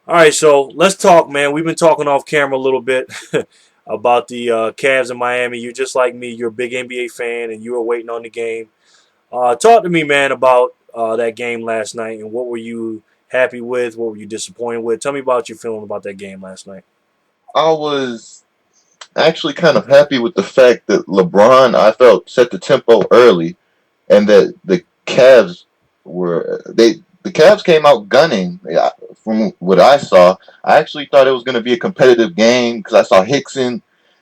All right, so let's talk, man. We've been talking off camera a little bit about the Cavs in Miami. You're just like me. You're a big NBA fan, and you were waiting on the game. Talk to me, man, about that game last night, and what were you happy with? What were you disappointed with? Tell me about your feeling about that game last night. I was actually kind of happy with the fact that LeBron, I felt, set the tempo early, and that the Cavs the Cavs came out gunning. From what I saw, I actually thought it was going to be a competitive game because I saw Hickson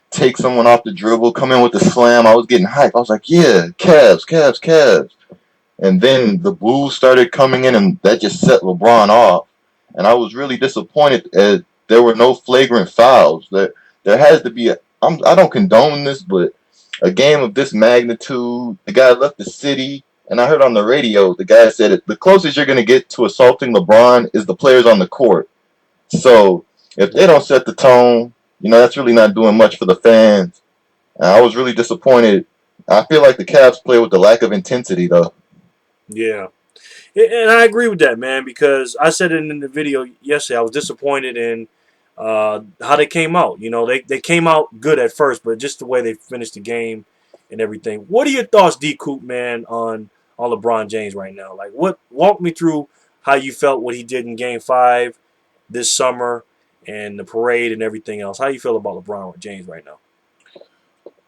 take someone off the dribble, come in with the slam. I was getting hyped. I was like, yeah, Cavs, Cavs, Cavs. And then the Bulls started coming in, and that just set LeBron off. And I was really disappointed as there were no flagrant fouls. There has to be I don't condone this, but a game of this magnitude, the guy left the city, and I heard on the radio the guy said it, the closest you're going to get to assaulting LeBron is the players on the court. So if they don't set the tone, that's really not doing much for the fans. And I was really disappointed. I feel like the Cavs play with the lack of intensity, though. Yeah, and I agree with that, man, because I said it in the video yesterday. I was disappointed in how they came out. They came out good at first, but just the way they finished the game and everything. What are your thoughts, dCoop, man, on LeBron James right now? Like, what? Walk me through how you felt what he did in Game 5 this summer and the parade and everything else. How you feel about LeBron James right now?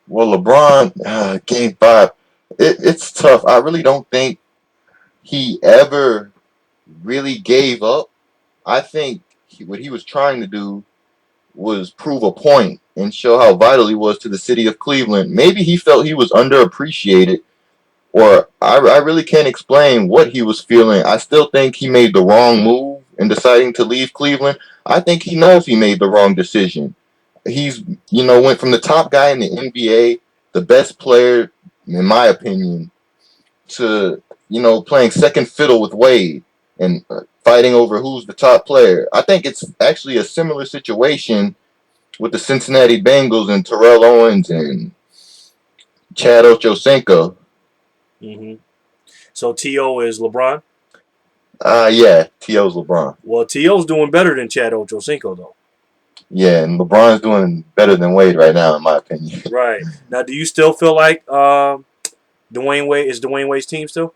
Well, LeBron, game five, it's tough. I really don't think he ever really gave up. I think what he was trying to do was prove a point and show how vital he was to the city of Cleveland. Maybe he felt he was underappreciated, or I really can't explain what he was feeling. I still think he made the wrong move in deciding to leave Cleveland. I think he knows he made the wrong decision. He's, went from the top guy in the NBA, the best player, in my opinion, to, playing second fiddle with Wade and fighting over who's the top player. I think it's actually a similar situation with the Cincinnati Bengals and Terrell Owens and Chad Ochocinco. hmm So To is LeBron. Yeah, T.O.'s LeBron. Well, To's doing better than Chad Ochocinco though. Yeah, and LeBron's doing better than Wade right now, in my opinion. Right now, do you still feel like Dwayne Wade is Dwayne Wade's team still?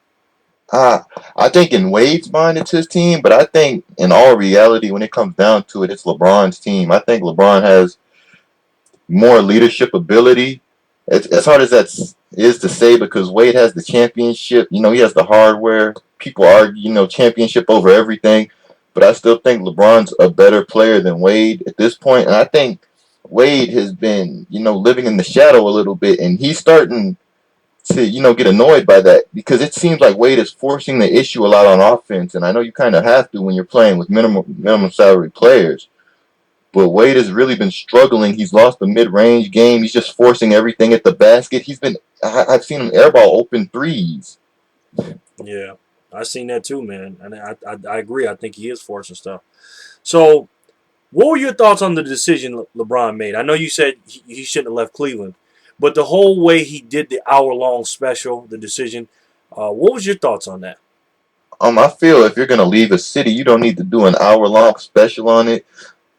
Uh, I think in Wade's mind it's his team, but I think in all reality, when it comes down to it, it's LeBron's team. I think LeBron has more leadership ability. It's as hard as is to say because Wade has the championship. He has the hardware. People argue, championship over everything. But I still think LeBron's a better player than Wade at this point. And I think Wade has been, living in the shadow a little bit. And he's starting to, get annoyed by that because it seems like Wade is forcing the issue a lot on offense. And I know you kind of have to when you're playing with minimum salary players. But Wade has really been struggling. He's lost the mid-range game. He's just forcing everything at the basket. I've seen him airball open threes. Yeah, I seen that too, man, and I agree. I think he is forcing stuff. So, what were your thoughts on the decision LeBron made? I know you said he shouldn't have left Cleveland, but the whole way he did the hour-long special, the decision. What was your thoughts on that? I feel if you're gonna leave a city, you don't need to do an hour-long special on it.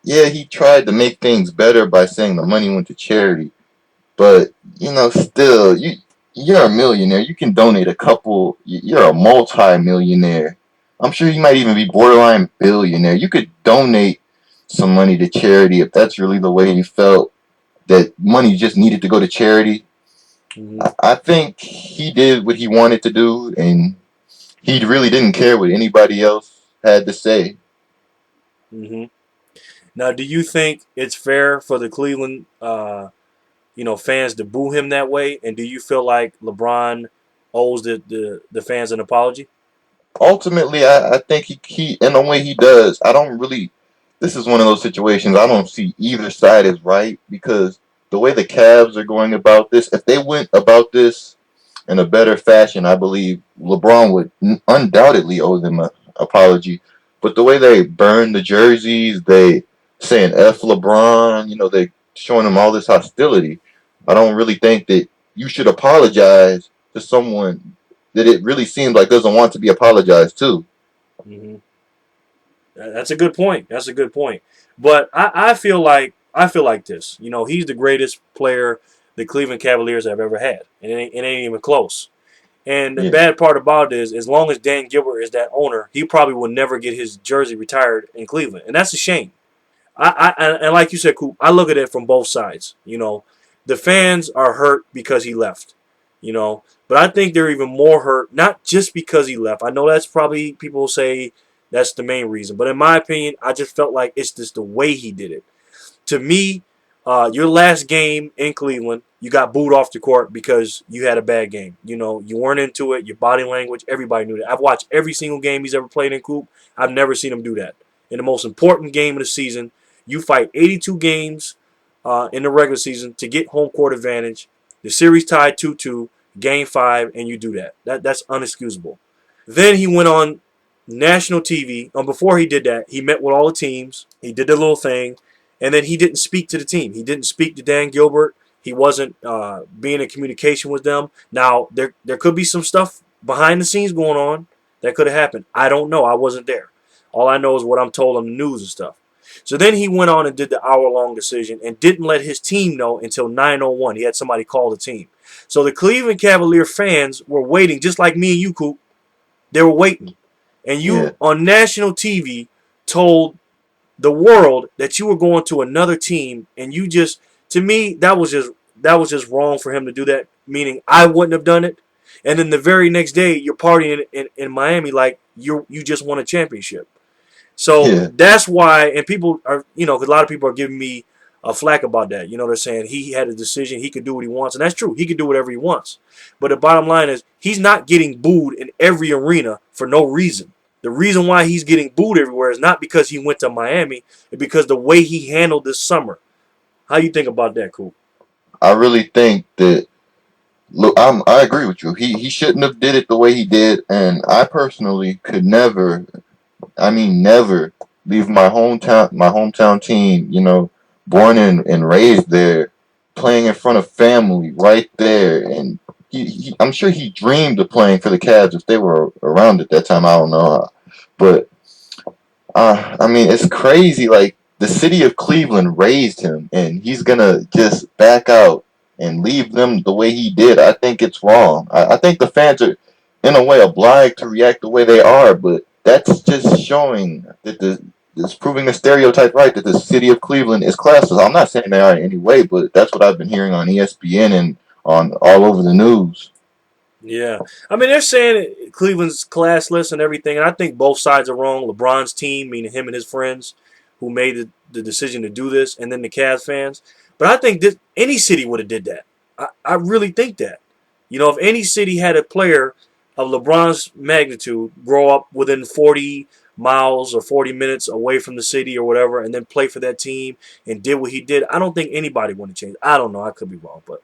Yeah, he tried to make things better by saying the money went to charity, but still, you're a millionaire. You can donate a couple. You're a multi-millionaire. I'm sure you might even be borderline billionaire. You could donate some money to charity if that's really the way you felt that money just needed to go to charity. hmm I think he did what he wanted to do, and he really didn't care what anybody else had to say. hmm Now, do you think it's fair for the Cleveland, fans to boo him that way? And do you feel like LeBron owes the fans an apology? Ultimately, I think he in the way he does, I don't really. This is one of those situations I don't see either side is right because the way the Cavs are going about this, if they went about this in a better fashion, I believe LeBron would undoubtedly owe them an apology. But the way they burn the jerseys, they saying F LeBron, they showing him all this hostility. I don't really think that you should apologize to someone that it really seems like doesn't want to be apologized to. hmm That's a good point. That's a good point. But I feel like this. You know, he's the greatest player the Cleveland Cavaliers have ever had, and it ain't even close. And the Yeah, bad part about it is, as long as Dan Gilbert is that owner, he probably will never get his jersey retired in Cleveland, and that's a shame. And like you said, Coop, I look at it from both sides. You know, the fans are hurt because he left. You know, but I think they're even more hurt not just because he left. I know that's probably people will say that's the main reason, but in my opinion, I just felt like it's just the way he did it. To me, your last game in Cleveland, you got booed off the court because you had a bad game. You know, you weren't into it. Your body language, everybody knew that. I've watched every single game he's ever played in Coop. I've never seen him do that. In the most important game of the season, you fight 82 games in the regular season to get home court advantage. The series tied 2-2, game 5, and you do that. That's unexcusable. Then he went on national TV. Before he did that, he met with all the teams. He did the little thing, and then he didn't speak to the team. He didn't speak to Dan Gilbert. He wasn't being in communication with them. Now there could be some stuff behind the scenes going on that could have happened. I don't know. I wasn't there. All I know is what I'm told on the news and stuff. So then he went on and did the hour-long decision and didn't let his team know until 9:01. He had somebody call the team. So the Cleveland Cavalier fans were waiting, just like me and you, Coop. They were waiting. And yeah, you, on national TV, told the world that you were going to another team, and you just, to me, that was just wrong for him to do that. Meaning, I wouldn't have done it. And then the very next day, you're partying in Miami like you just won a championship. So yeah, that's why, and people are, you know, 'cause a lot of people are giving me a flack about that. You know, they're saying he had a decision, he could do what he wants, and that's true. He could do whatever he wants. But the bottom line is, he's not getting booed in every arena for no reason. The reason why he's getting booed everywhere is not because he went to Miami, it's because the way he handled this summer. How you think about that, Coop? I really think that. Look, I agree with you. He shouldn't have did it the way he did, and I personally could never. I mean, never leave my hometown team. You know, born and raised there, playing in front of family right there, and I'm sure he dreamed of playing for the Cavs if they were around at that time. I don't know, but I mean, it's crazy. Like the city of Cleveland raised him, and he's gonna just back out and leave them the way he did. I think it's wrong. I think the fans are, in a way, obliged to react the way they are, but that's just showing that it's proving the stereotype right that the city of Cleveland is classless. I'm not saying they are in any way, but that's what I've been hearing on ESPN and on all over the news. Yeah, I mean they're saying Cleveland's classless and everything, and I think both sides are wrong. LeBron's team, meaning him and his friends, who made the decision to do this, and then the Cavs fans. But I think this, any city would have did that. I really think that. You know, if any city had a player of LeBron's magnitude grow up within 40 miles or 40 minutes away from the city or whatever, and then play for that team and did what he did, I don't think anybody would have changed. I don't know. I could be wrong, but.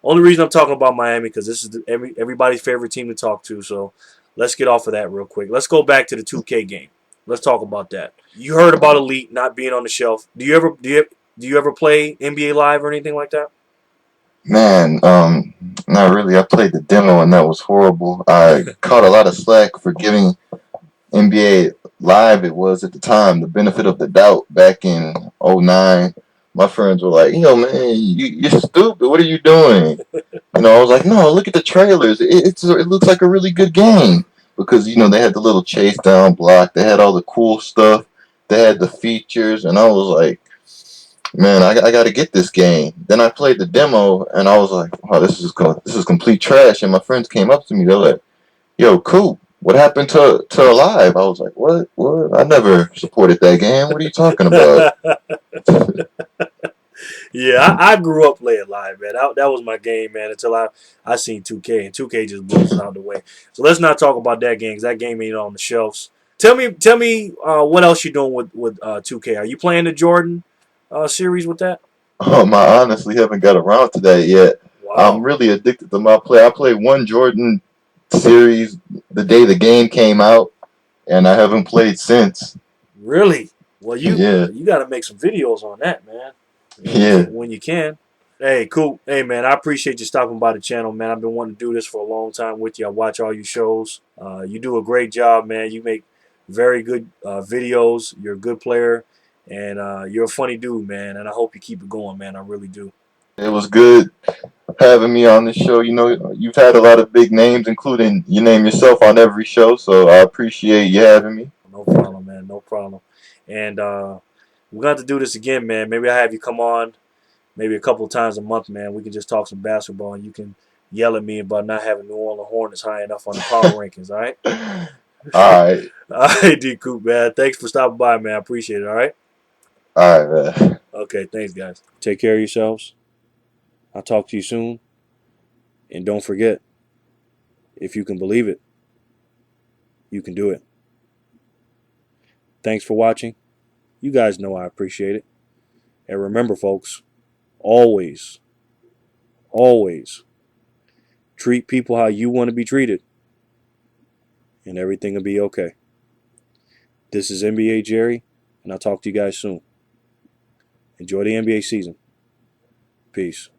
Only reason I'm talking about Miami because this is everybody's favorite team to talk to. So let's get off of that real quick. Let's go back to the 2K game. Let's talk about that. You heard about Elite not being on the shelf. Do you ever play NBA Live or anything like that? Man, not really. I played the demo and that was horrible. I caught a lot of slack for giving NBA Live, it was at the time, the benefit of the doubt back in '09. My friends were like, yo, man, you're stupid. What are you doing? You know, I was like, no, look at the trailers. It looks like a really good game. Because, you know, they had the little chase down block. They had all the cool stuff. They had the features. And I was like, man, I got to get this game. Then I played the demo, and I was like, oh, this is complete trash. And my friends came up to me. They're like, yo, Coop, what happened to Alive? I was like, what? What? I never supported that game. What are you talking about? Yeah, I grew up playing Live, man. That was my game, man. Until I seen 2K, and 2K just blows it out of the way. So let's not talk about that game because that game ain't on the shelves. Tell me, what else you doing with 2K? Are you playing the Jordan series with that? I honestly haven't got around to that yet. I'm Wow, really addicted to my play. I played one Jordan series the day the game came out, and I haven't played since. really? Well, Yeah, you got to make some videos on that, man. yeah, When you can. Hey, cool. Hey, man, I appreciate you stopping by the channel, man. I've been wanting to do this for a long time with you. I watch all your shows. You do a great job, man. You make very good videos. You're a good player, and you're a funny dude, man. And I hope you keep it going, man. I really do. It was good having me on the show. You know, you've had a lot of big names, including you name yourself on every show. So I appreciate you having me. No problem, man. No problem. And we're gonna have to do this again, man. Maybe I have you come on, maybe a couple times a month, man. We can just talk some basketball, and you can yell at me about not having New Orleans Hornets high enough on the power rankings. All right. All right, All right, dCoop, man. Thanks for stopping by, man. I appreciate it. All right. all right, man. Okay. Thanks, guys. Take care of yourselves. I'll talk to you soon. And don't forget, if you can believe it, you can do it. Thanks for watching. You guys know I appreciate it. And remember, folks, always, always treat people how you want to be treated, and everything will be okay. This is NBA Jerry, and I'll talk to you guys soon. Enjoy the NBA season. Peace.